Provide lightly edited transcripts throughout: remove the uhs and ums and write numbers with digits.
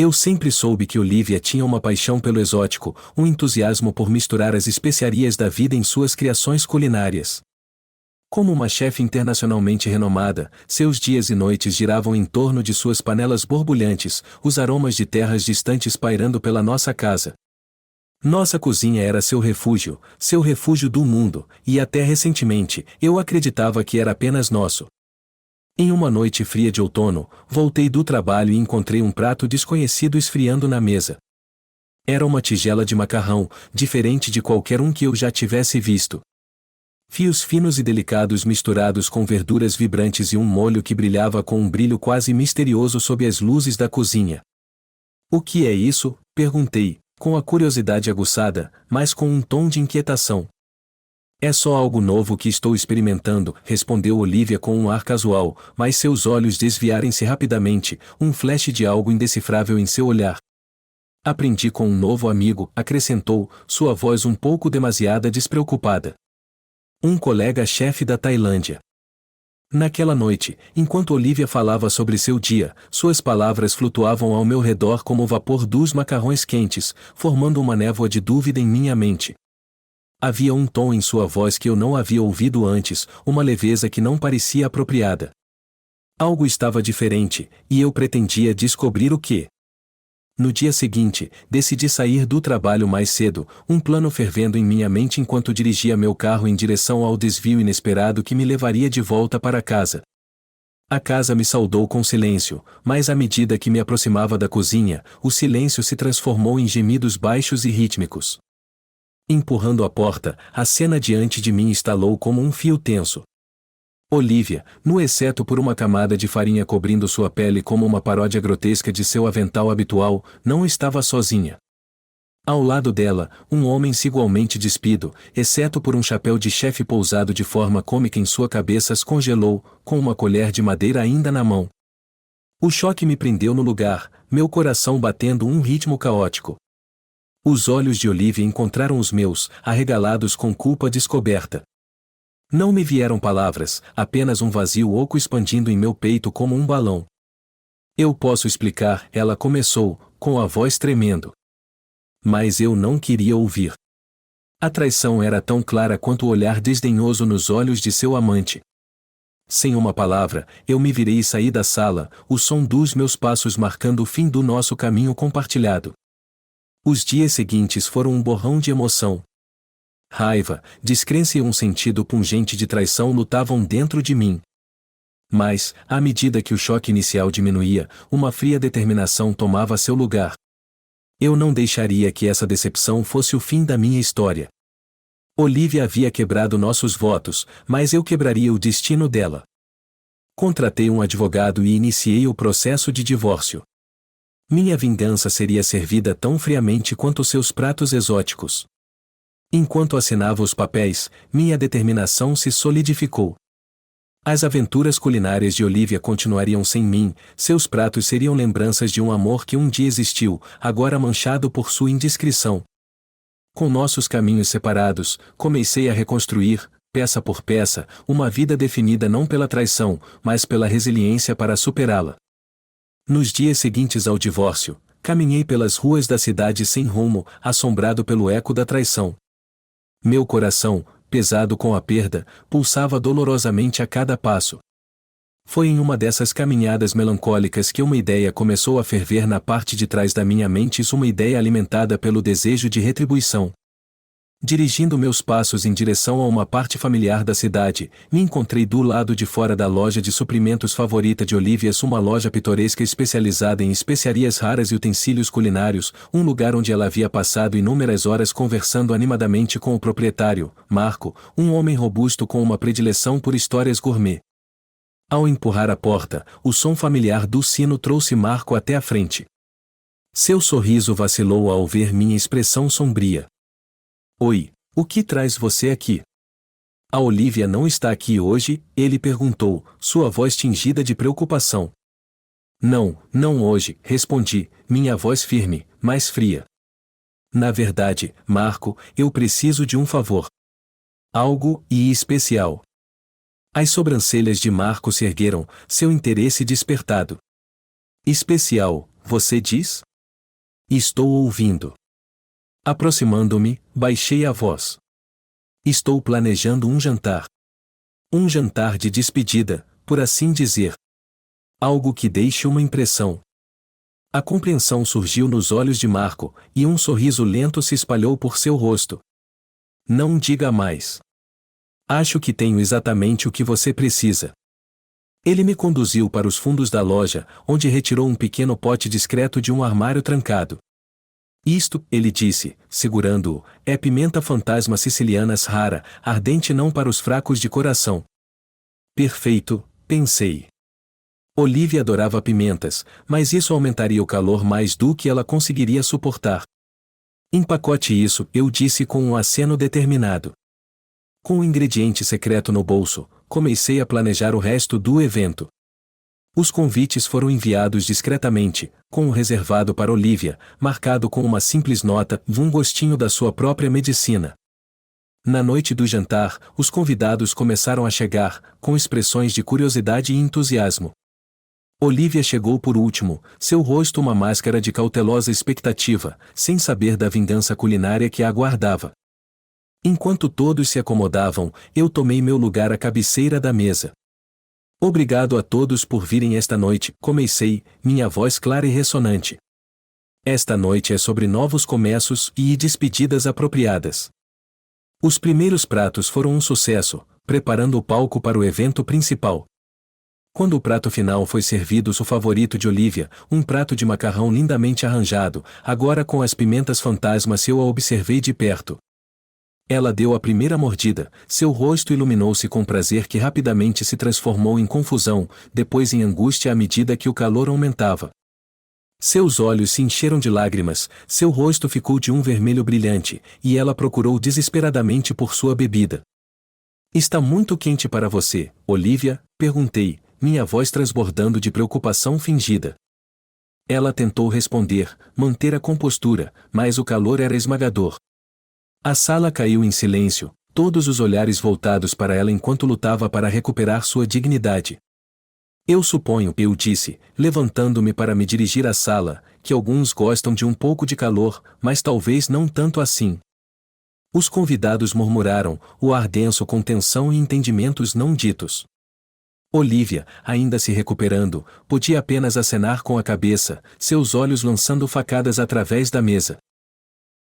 Eu sempre soube que Olivia tinha uma paixão pelo exótico, um entusiasmo por misturar as especiarias da vida em suas criações culinárias. Como uma chefe internacionalmente renomada, seus dias e noites giravam em torno de suas panelas borbulhantes, os aromas de terras distantes pairando pela nossa casa. Nossa cozinha era seu refúgio do mundo, e até recentemente, eu acreditava que era apenas nosso. Em uma noite fria de outono, voltei do trabalho e encontrei um prato desconhecido esfriando na mesa. Era uma tigela de macarrão, diferente de qualquer um que eu já tivesse visto. Fios finos e delicados misturados com verduras vibrantes e um molho que brilhava com um brilho quase misterioso sob as luzes da cozinha. "O que é isso?" perguntei, com a curiosidade aguçada, mas com um tom de inquietação. "É só algo novo que estou experimentando", respondeu Olivia com um ar casual, mas seus olhos desviaram-se rapidamente, um flash de algo indecifrável em seu olhar. "Aprendi com um novo amigo", acrescentou, sua voz um pouco demasiada despreocupada. "Um colega-chefe da Tailândia." Naquela noite, enquanto Olivia falava sobre seu dia, suas palavras flutuavam ao meu redor como o vapor dos macarrões quentes, formando uma névoa de dúvida em minha mente. Havia um tom em sua voz que eu não havia ouvido antes, uma leveza que não parecia apropriada. Algo estava diferente, e eu pretendia descobrir o que. No dia seguinte, decidi sair do trabalho mais cedo, um plano fervendo em minha mente enquanto dirigia meu carro em direção ao desvio inesperado que me levaria de volta para casa. A casa me saudou com silêncio, mas à medida que me aproximava da cozinha, o silêncio se transformou em gemidos baixos e rítmicos. Empurrando a porta, a cena diante de mim estalou como um fio tenso. Olivia, nu exceto por uma camada de farinha cobrindo sua pele como uma paródia grotesca de seu avental habitual, não estava sozinha. Ao lado dela, um homem igualmente despido, exceto por um chapéu de chefe pousado de forma cômica em sua cabeça, se congelou, com uma colher de madeira ainda na mão. O choque me prendeu no lugar, meu coração batendo um ritmo caótico. Os olhos de Olivia encontraram os meus, arregalados com culpa descoberta. Não me vieram palavras, apenas um vazio oco expandindo em meu peito como um balão. "Eu posso explicar", ela começou, com a voz tremendo. Mas eu não queria ouvir. A traição era tão clara quanto o olhar desdenhoso nos olhos de seu amante. Sem uma palavra, eu me virei e saí da sala, o som dos meus passos marcando o fim do nosso caminho compartilhado. Os dias seguintes foram um borrão de emoção. Raiva, descrença e um sentido pungente de traição lutavam dentro de mim. Mas, à medida que o choque inicial diminuía, uma fria determinação tomava seu lugar. Eu não deixaria que essa decepção fosse o fim da minha história. Olivia havia quebrado nossos votos, mas eu quebraria o destino dela. Contratei um advogado e iniciei o processo de divórcio. Minha vingança seria servida tão friamente quanto seus pratos exóticos. Enquanto assinava os papéis, minha determinação se solidificou. As aventuras culinárias de Olivia continuariam sem mim, seus pratos seriam lembranças de um amor que um dia existiu, agora manchado por sua indiscrição. Com nossos caminhos separados, comecei a reconstruir, peça por peça, uma vida definida não pela traição, mas pela resiliência para superá-la. Nos dias seguintes ao divórcio, caminhei pelas ruas da cidade sem rumo, assombrado pelo eco da traição. Meu coração, pesado com a perda, pulsava dolorosamente a cada passo. Foi em uma dessas caminhadas melancólicas que uma ideia começou a ferver na parte de trás da minha mente, uma ideia alimentada pelo desejo de retribuição. Dirigindo meus passos em direção a uma parte familiar da cidade, me encontrei do lado de fora da loja de suprimentos favorita de Olivia, uma loja pitoresca especializada em especiarias raras e utensílios culinários, um lugar onde ela havia passado inúmeras horas conversando animadamente com o proprietário, Marco, um homem robusto com uma predileção por histórias gourmet. Ao empurrar a porta, o som familiar do sino trouxe Marco até a frente. Seu sorriso vacilou ao ver minha expressão sombria. "Oi, o que traz você aqui?" "A Olivia não está aqui hoje?" ele perguntou, sua voz tingida de preocupação. Não hoje", respondi, minha voz firme, mas fria. "Na verdade, Marco, eu preciso de um favor. Algo especial." As sobrancelhas de Marco se ergueram, seu interesse despertado. "Especial, você diz?" Estou ouvindo. Aproximando-me, baixei a voz. Estou planejando um jantar. Um jantar de despedida, por assim dizer. Algo que deixe uma impressão. A compreensão surgiu nos olhos de Marco, e um sorriso lento se espalhou por seu rosto. Não diga mais. Acho que tenho exatamente o que você precisa. Ele me conduziu para os fundos da loja, onde retirou um pequeno pote discreto de um armário trancado. Isto, ele disse, segurando-o, é pimenta fantasma sicilianas rara, ardente não para os fracos de coração. Perfeito, pensei. Olivia adorava pimentas, mas isso aumentaria o calor mais do que ela conseguiria suportar. Empacote isso, eu disse com um aceno determinado. Com o ingrediente secreto no bolso, comecei a planejar o resto do evento. Os convites foram enviados discretamente, com um reservado para Olivia, marcado com uma simples nota e um gostinho da sua própria medicina. Na noite do jantar, os convidados começaram a chegar, com expressões de curiosidade e entusiasmo. Olivia chegou por último, seu rosto uma máscara de cautelosa expectativa, sem saber da vingança culinária que a aguardava. Enquanto todos se acomodavam, eu tomei meu lugar à cabeceira da mesa. Obrigado a todos por virem esta noite, comecei, minha voz clara e ressonante. Esta noite é sobre novos começos e despedidas apropriadas. Os primeiros pratos foram um sucesso, preparando o palco para o evento principal. Quando o prato final foi servido, o favorito de Olivia, um prato de macarrão lindamente arranjado, agora com as pimentas fantasmas, eu a observei de perto. Ela deu a primeira mordida, seu rosto iluminou-se com prazer que rapidamente se transformou em confusão, depois em angústia à medida que o calor aumentava. Seus olhos se encheram de lágrimas, seu rosto ficou de um vermelho brilhante, e ela procurou desesperadamente por sua bebida. Está muito quente para você, Olivia? Perguntei, minha voz transbordando de preocupação fingida. Ela tentou responder, manter a compostura, mas o calor era esmagador. A sala caiu em silêncio, todos os olhares voltados para ela enquanto lutava para recuperar sua dignidade. Eu suponho, eu disse, levantando-me para me dirigir à sala, que alguns gostam de um pouco de calor, mas talvez não tanto assim. Os convidados murmuraram, o ar denso com tensão e entendimentos não ditos. Olivia, ainda se recuperando, podia apenas acenar com a cabeça, seus olhos lançando facadas através da mesa.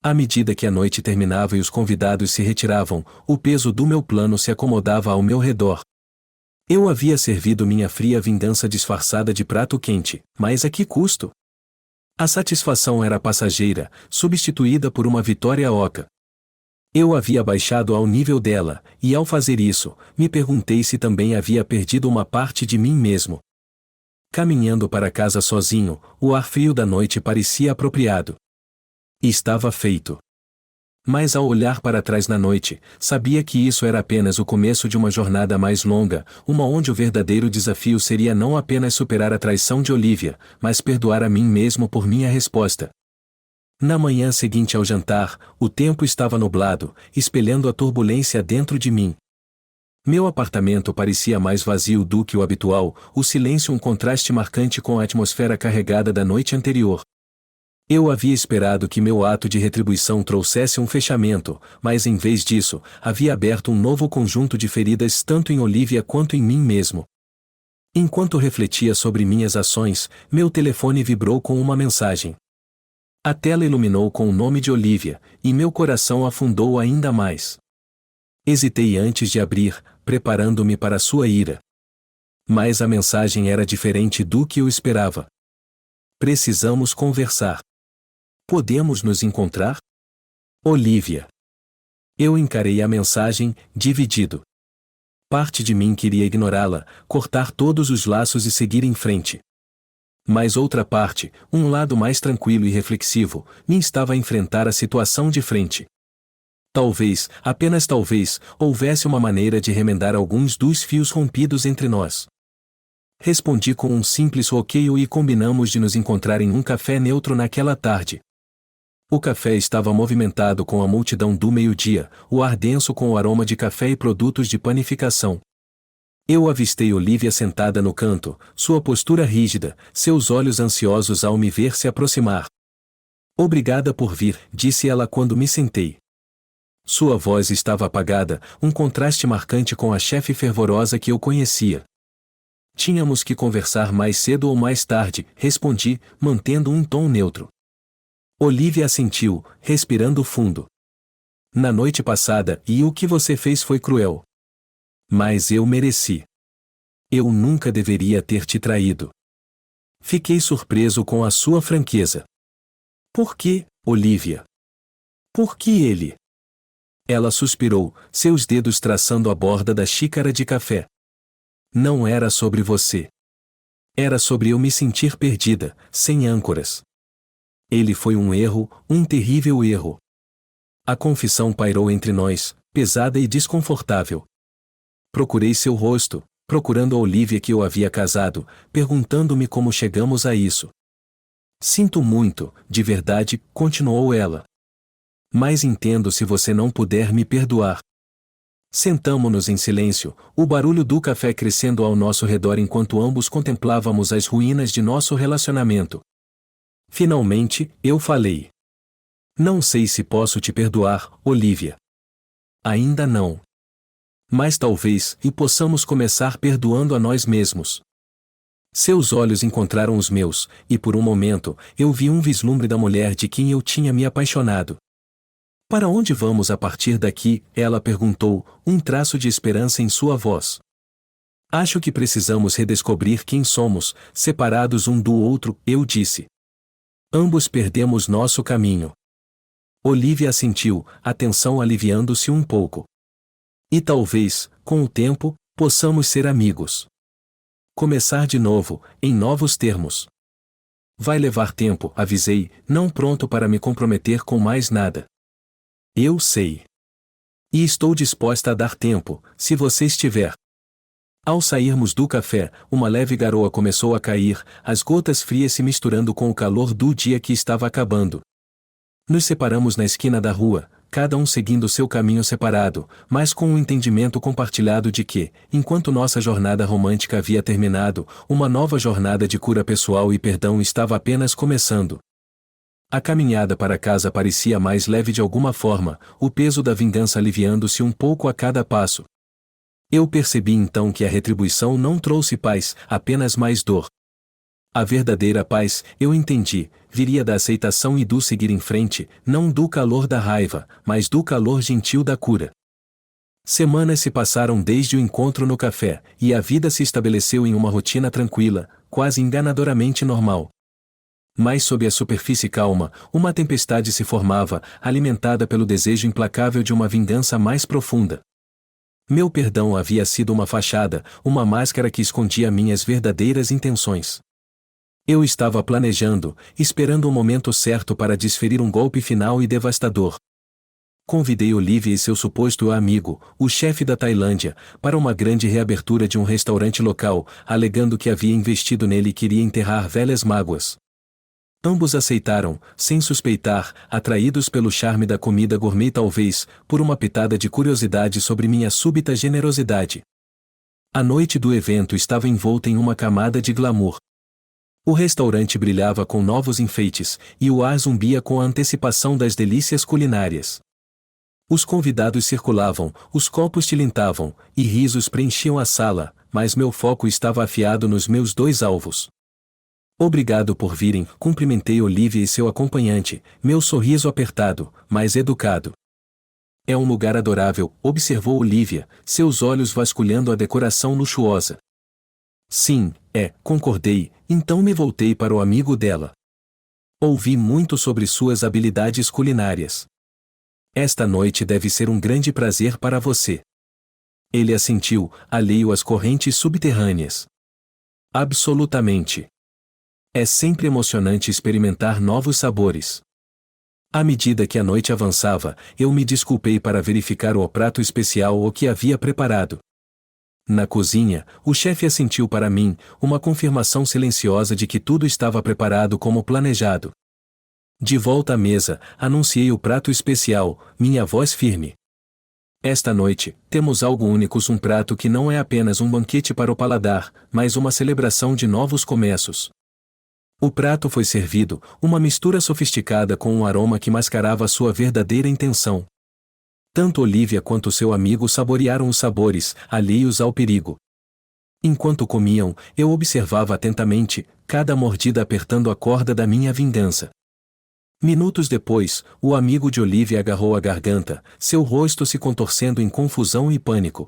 À medida que a noite terminava e os convidados se retiravam, o peso do meu plano se acomodava ao meu redor. Eu havia servido minha fria vingança disfarçada de prato quente, mas a que custo? A satisfação era passageira, substituída por uma vitória oca. Eu havia baixado ao nível dela, e ao fazer isso, me perguntei se também havia perdido uma parte de mim mesmo. Caminhando para casa sozinho, o ar frio da noite parecia apropriado. Estava feito. Mas ao olhar para trás na noite, sabia que isso era apenas o começo de uma jornada mais longa, uma onde o verdadeiro desafio seria não apenas superar a traição de Olivia, mas perdoar a mim mesmo por minha resposta. Na manhã seguinte ao jantar, o tempo estava nublado, espelhando a turbulência dentro de mim. Meu apartamento parecia mais vazio do que o habitual, o silêncio um contraste marcante com a atmosfera carregada da noite anterior. Eu havia esperado que meu ato de retribuição trouxesse um fechamento, mas em vez disso, havia aberto um novo conjunto de feridas tanto em Olivia quanto em mim mesmo. Enquanto refletia sobre minhas ações, meu telefone vibrou com uma mensagem. A tela iluminou com o nome de Olivia, e meu coração afundou ainda mais. Hesitei antes de abrir, preparando-me para sua ira. Mas a mensagem era diferente do que eu esperava. Precisamos conversar. Podemos nos encontrar? Olivia. Eu encarei a mensagem, dividido. Parte de mim queria ignorá-la, cortar todos os laços e seguir em frente. Mas outra parte, um lado mais tranquilo e reflexivo, me instava a enfrentar a situação de frente. Talvez, apenas talvez, houvesse uma maneira de remendar alguns dos fios rompidos entre nós. Respondi com um simples ok e combinamos de nos encontrar em um café neutro naquela tarde. O café estava movimentado com a multidão do meio-dia, o ar denso com o aroma de café e produtos de panificação. Eu avistei Olivia sentada no canto, sua postura rígida, seus olhos ansiosos ao me ver se aproximar. Obrigada por vir, disse ela quando me sentei. Sua voz estava apagada, um contraste marcante com a chefe fervorosa que eu conhecia. Tínhamos que conversar mais cedo ou mais tarde, respondi, mantendo um tom neutro. Olivia assentiu, respirando fundo. Na noite passada, e o que você fez foi cruel. Mas eu mereci. Eu nunca deveria ter te traído. Fiquei surpreso com a sua franqueza. Por que, Olivia? Por que ele? Ela suspirou, seus dedos traçando a borda da xícara de café. Não era sobre você. Era sobre eu me sentir perdida, sem âncoras. Ele foi um erro, um terrível erro. A confissão pairou entre nós, pesada e desconfortável. Procurei seu rosto, procurando a Olivia que eu havia casado, perguntando-me como chegamos a isso. Sinto muito, de verdade, continuou ela. Mas entendo se você não puder me perdoar. Sentamo-nos em silêncio, o barulho do café crescendo ao nosso redor enquanto ambos contemplávamos as ruínas de nosso relacionamento. Finalmente, eu falei. Não sei se posso te perdoar, Olivia. Ainda não. Mas talvez e possamos começar perdoando a nós mesmos. Seus olhos encontraram os meus, e por um momento, eu vi um vislumbre da mulher de quem eu tinha me apaixonado. Para onde vamos a partir daqui? Ela perguntou, um traço de esperança em sua voz. Acho que precisamos redescobrir quem somos, separados um do outro, eu disse. Ambos perdemos nosso caminho. Olivia assentiu, a tensão aliviando-se um pouco. E talvez, com o tempo, possamos ser amigos. Começar de novo, em novos termos. Vai levar tempo, avisei, não pronto para me comprometer com mais nada. Eu sei. E estou disposta a dar tempo, se você estiver. Ao sairmos do café, uma leve garoa começou a cair, as gotas frias se misturando com o calor do dia que estava acabando. Nos separamos na esquina da rua, cada um seguindo seu caminho separado, mas com um entendimento compartilhado de que, enquanto nossa jornada romântica havia terminado, uma nova jornada de cura pessoal e perdão estava apenas começando. A caminhada para casa parecia mais leve de alguma forma, o peso da vingança aliviando-se um pouco a cada passo. Eu percebi então que a retribuição não trouxe paz, apenas mais dor. A verdadeira paz, eu entendi, viria da aceitação e do seguir em frente, não do calor da raiva, mas do calor gentil da cura. Semanas se passaram desde o encontro no café, e a vida se estabeleceu em uma rotina tranquila, quase enganadoramente normal. Mas sob a superfície calma, uma tempestade se formava, alimentada pelo desejo implacável de uma vingança mais profunda. Meu perdão havia sido uma fachada, uma máscara que escondia minhas verdadeiras intenções. Eu estava planejando, esperando o momento certo para desferir um golpe final e devastador. Convidei Olivia e seu suposto amigo, o chefe da Tailândia, para uma grande reabertura de um restaurante local, alegando que havia investido nele e queria enterrar velhas mágoas. Ambos aceitaram, sem suspeitar, atraídos pelo charme da comida gourmet e talvez, por uma pitada de curiosidade sobre minha súbita generosidade. A noite do evento estava envolta em uma camada de glamour. O restaurante brilhava com novos enfeites, e o ar zumbia com a antecipação das delícias culinárias. Os convidados circulavam, os copos tilintavam, e risos preenchiam a sala, mas meu foco estava afiado nos meus dois alvos. Obrigado por virem, cumprimentei Olivia e seu acompanhante, meu sorriso apertado, mas educado. É um lugar adorável, observou Olivia, seus olhos vasculhando a decoração luxuosa. Sim, concordei, então me voltei para o amigo dela. Ouvi muito sobre suas habilidades culinárias. Esta noite deve ser um grande prazer para você. Ele assentiu, alheio às correntes subterrâneas. Absolutamente. É sempre emocionante experimentar novos sabores. À medida que a noite avançava, eu me desculpei para verificar o prato especial o que havia preparado. Na cozinha, o chefe assentiu para mim, uma confirmação silenciosa de que tudo estava preparado como planejado. De volta à mesa, anunciei o prato especial, minha voz firme. Esta noite, temos algo único, um prato que não é apenas um banquete para o paladar, mas uma celebração de novos começos. O prato foi servido, uma mistura sofisticada com um aroma que mascarava sua verdadeira intenção. Tanto Olivia quanto seu amigo saborearam os sabores, alheios ao perigo. Enquanto comiam, eu observava atentamente, cada mordida apertando a corda da minha vingança. Minutos depois, o amigo de Olivia agarrou a garganta, seu rosto se contorcendo em confusão e pânico.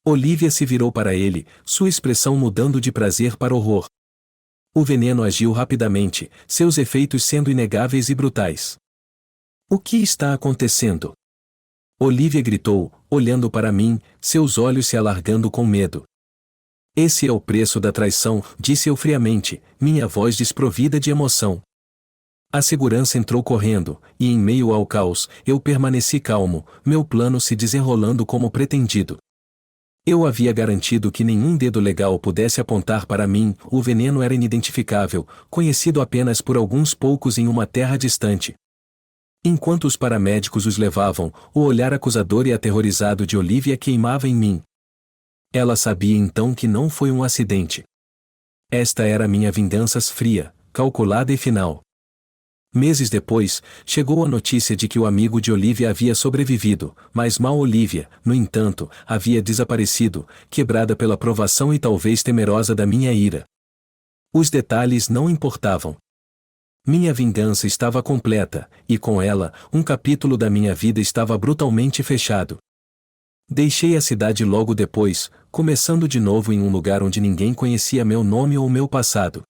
Olivia se virou para ele, sua expressão mudando de prazer para horror. O veneno agiu rapidamente, seus efeitos sendo inegáveis e brutais. O que está acontecendo? Olivia gritou, olhando para mim, seus olhos se alargando com medo. Esse é o preço da traição, disse eu friamente, minha voz desprovida de emoção. A segurança entrou correndo, e em meio ao caos, eu permaneci calmo, meu plano se desenrolando como pretendido. Eu havia garantido que nenhum dedo legal pudesse apontar para mim, o veneno era inidentificável, conhecido apenas por alguns poucos em uma terra distante. Enquanto os paramédicos os levavam, o olhar acusador e aterrorizado de Olivia queimava em mim. Ela sabia então que não foi um acidente. Esta era minha vingança fria, calculada e final. Meses depois, chegou a notícia de que o amigo de Olivia havia sobrevivido, mas mal Olivia, no entanto, havia desaparecido, quebrada pela provação e talvez temerosa da minha ira. Os detalhes não importavam. Minha vingança estava completa, e com ela, um capítulo da minha vida estava brutalmente fechado. Deixei a cidade logo depois, começando de novo em um lugar onde ninguém conhecia meu nome ou meu passado.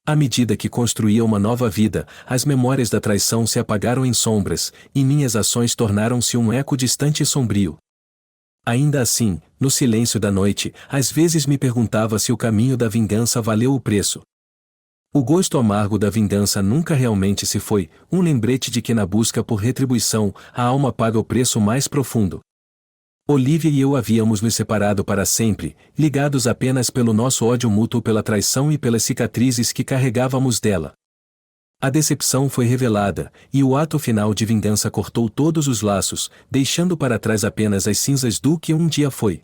À medida que construía uma nova vida, as memórias da traição se apagaram em sombras, e minhas ações tornaram-se um eco distante e sombrio. Ainda assim, no silêncio da noite, às vezes me perguntava se o caminho da vingança valeu o preço. O gosto amargo da vingança nunca realmente se foi, um lembrete de que na busca por retribuição, a alma paga o preço mais profundo. Olivia e eu havíamos nos separado para sempre, ligados apenas pelo nosso ódio mútuo pela traição e pelas cicatrizes que carregávamos dela. A decepção foi revelada, e o ato final de vingança cortou todos os laços, deixando para trás apenas as cinzas do que um dia foi.